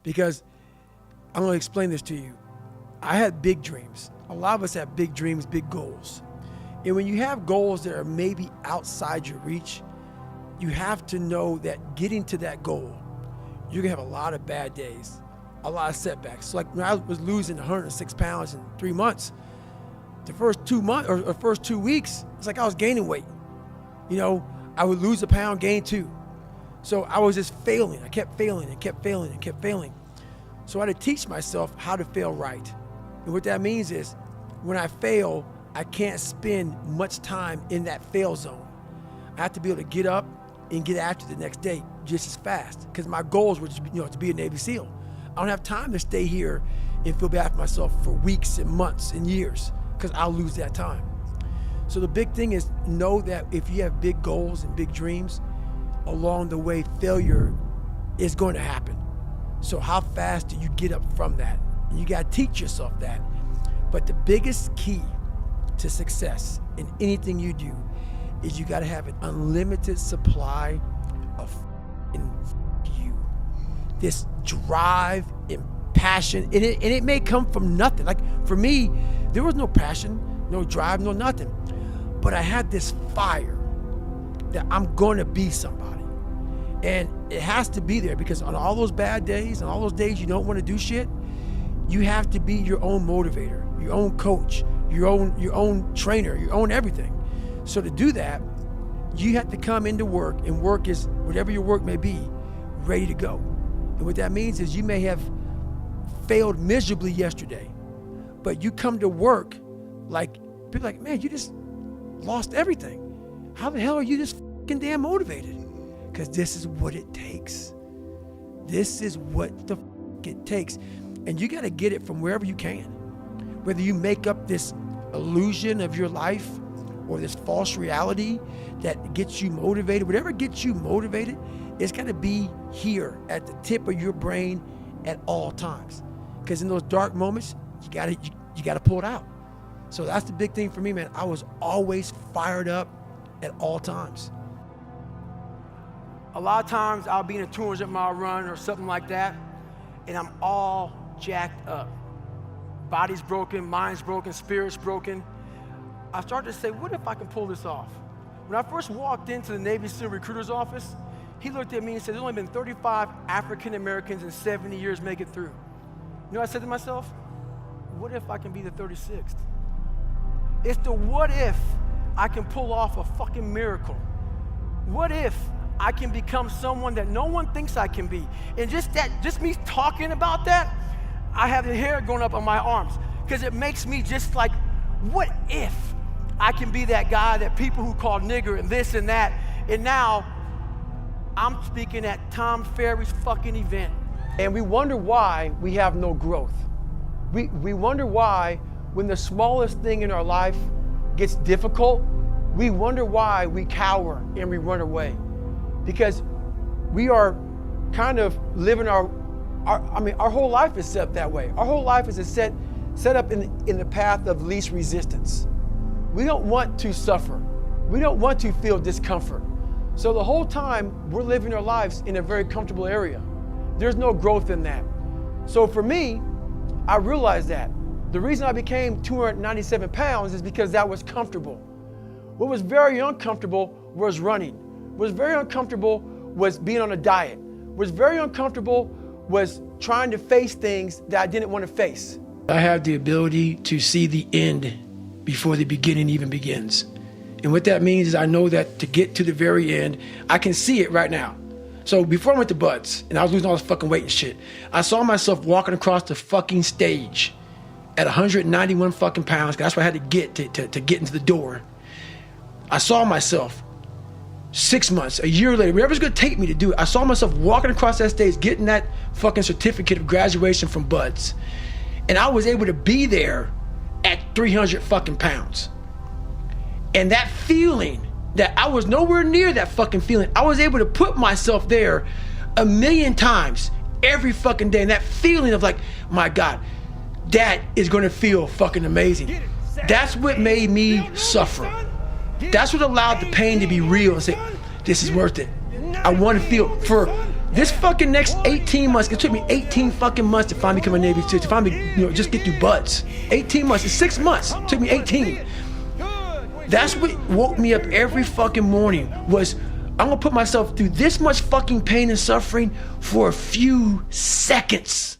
Because I'm going to explain this to you. I had big dreams. A lot of us have big dreams, big goals. And when you have goals that are maybe outside your reach, you have to know that getting to that goal, you're going to have a lot of bad days, a lot of setbacks. So like when I was losing 106 pounds in 3 months, the first 2 months or first 2 weeks, it's like I was gaining weight. You know, I would lose a pound, gain 2. So I was just failing. I kept failing and kept failing and kept failing. So I had to teach myself how to fail right. And what that means is when I fail, I can't spend much time in that fail zone. I have to be able to get up and get after the next day just as fast, because my goals were just, to be a Navy SEAL. I don't have time to stay here and feel bad for myself for weeks and months and years, because I'll lose that time. So the big thing is know that if you have big goals and big dreams, along the way, failure is going to happen. So how fast do you get up from that? And you got to teach yourself that. But the biggest key to success in anything you do is you got to have an unlimited supply of you. This drive and passion, and it may come from nothing. Like for me, there was no passion, no drive, no nothing. But I had this fire that I'm going to be somebody. And it has to be there, because on all those bad days and all those days you don't want to do shit, you have to be your own motivator, your own coach, your own trainer, your own everything. So to do that, you have to come into work, and work is whatever your work may be, ready to go. And what that means is you may have failed miserably yesterday, but you come to work like, people are like, man, you just lost everything. How the hell are you this fucking damn motivated? Because this is what it takes. This is what the fuck it takes. And you got to get it from wherever you can. Whether you make up this illusion of your life or this false reality that gets you motivated, whatever gets you motivated, it's got to be here at the tip of your brain at all times. Because in those dark moments, you got to pull it out. So that's the big thing for me, man. I was always fired up at all times. A lot of times I'll be in a 200-mile run or something like that, and I'm all jacked up. Body's broken, mind's broken, spirit's broken. I started to say, what if I can pull this off? When I first walked into the Navy SEAL recruiter's office, he looked at me and said, there's only been 35 African Americans in 70 years make it through. You know what I said to myself? What if I can be the 36th? It's the what if I can pull off a fucking miracle. What if I can become someone that no one thinks I can be? And just me talking about that, I have the hair going up on my arms, because it makes me just like, what if I can be that guy that people who call nigger and this and that, and now I'm speaking at Tom Ferry's fucking event. And we wonder why we have no growth. We wonder why when the smallest thing in our life gets difficult, we wonder why we cower and we run away. Because we are kind of living our whole life is set up that way. Our whole life is set up in the path of least resistance. We don't want to suffer. We don't want to feel discomfort. So the whole time we're living our lives in a very comfortable area. There's no growth in that. So for me, I realized that. The reason I became 297 pounds is because that was comfortable. What was very uncomfortable was running. What was very uncomfortable was being on a diet. What was very uncomfortable was trying to face things that I didn't want to face. I have the ability to see the end before the beginning even begins. And what that means is I know that to get to the very end, I can see it right now. So before I went to Buds and I was losing all this fucking weight and shit, I saw myself walking across the fucking stage at 191 fucking pounds, 'cause that's what I had to get to get into the door. I saw myself 6 months, a year later, whatever it's gonna take me to do it, I saw myself walking across that stage, getting that fucking certificate of graduation from Buds. And I was able to be there at 300 fucking pounds. And that feeling that I was nowhere near that fucking feeling, I was able to put myself there 1,000,000 times every fucking day. And that feeling of like, my God, that is gonna feel fucking amazing. That's what made me suffer. That's what allowed the pain to be real and say, this is worth it. I want to feel, for This fucking next 18 months, it took me 18 fucking months to finally become a Navy SEAL, to finally, just get through buds. 18 months, it's 6 months, it took me 18. That's what woke me up every fucking morning, was I'm gonna put myself through this much fucking pain and suffering for a few seconds.